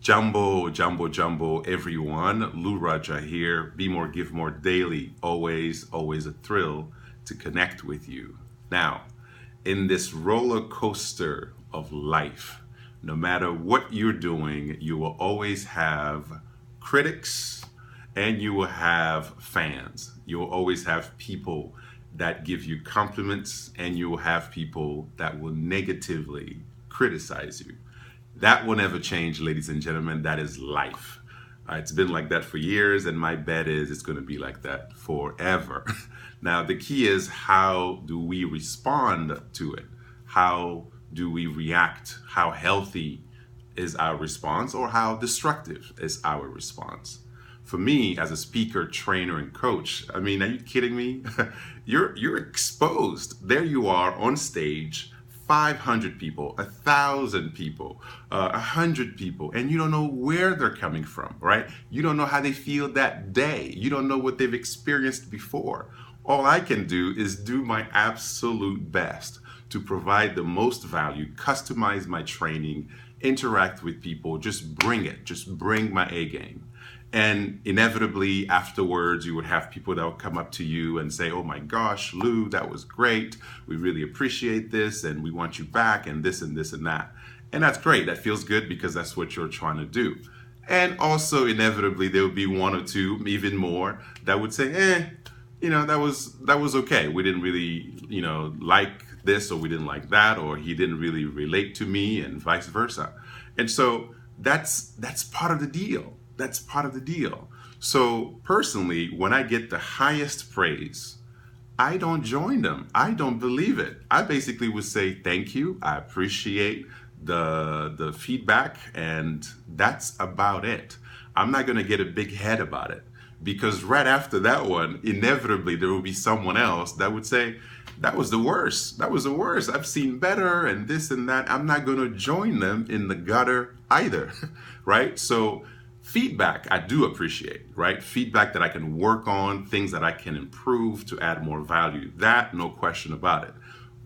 Jumbo, everyone. Radja here. Be more, give more daily. Always a thrill to connect with you. Now, in this roller coaster of life, no matter what you're doing, you will always have critics and you will have fans. You will always have people that give you compliments and you will have people that will negatively criticize you. That will never change, ladies and gentlemen. That is life. It's been like that for years, and my bet is it's going to be like that forever. Now, the key is, how do we respond to it? How do we react? How healthy is our response, or how destructive is our response? For me, as a speaker, trainer, and coach, I mean, are you kidding me? You're exposed. There you are on stage, 500 people, 1,000 people, 100 people, and you don't know where they're coming from, right? You don't know how they feel that day. You don't know what they've experienced before. All I can do is do my absolute best to provide the most value, customize my training, interact with people, just bring it, just bring my A game. And inevitably afterwards, you would have people that would come up to you and say, oh my gosh, Lou, that was great. We really appreciate this and we want you back and this and this and that. And that's great. That feels good because that's what you're trying to do. And also inevitably, there would be one or two, even more, that would say, that was okay. We didn't really, like this, or we didn't like that, or he didn't really relate to me, and vice versa. And so that's part of the deal. That's part of the deal. So personally, when I get the highest praise, I don't join them. I don't believe it. I basically would say, thank you. I appreciate the feedback, and that's about it. I'm not going to get a big head about it, because right after that one, inevitably there will be someone else that would say, that was the worst. That was the worst. I've seen better and this and that. I'm not going to join them in the gutter either, right? So feedback, I do appreciate, right? Feedback that I can work on, things that I can improve to add more value. That, no question about it.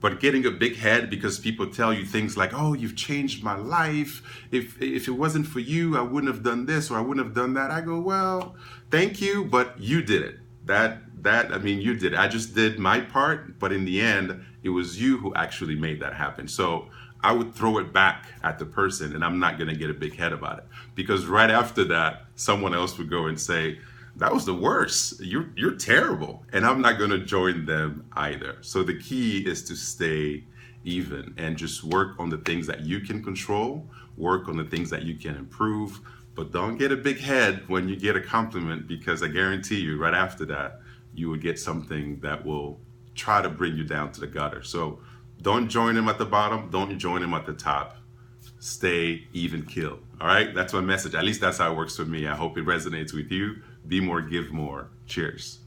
But getting a big head because people tell you things like, oh, you've changed my life. If it wasn't for you, I wouldn't have done this or I wouldn't have done that. I go, well, thank you, but you did it. You did it. I just did my part, but in the end, it was you who actually made that happen. So I would throw it back at the person, and I'm not going to get a big head about it, because right after that, someone else would go and say, that was the worst. You're terrible. And I'm not going to join them either. So the key is to stay even and just work on the things that you can control, work on the things that you can improve, but don't get a big head when you get a compliment, because I guarantee you right after that, you will get something that will try to bring you down to the gutter. So don't join them at the bottom. Don't join them at the top. Stay even kill. All right. That's my message. At least that's how it works for me. I hope it resonates with you. Be more, give more. Cheers.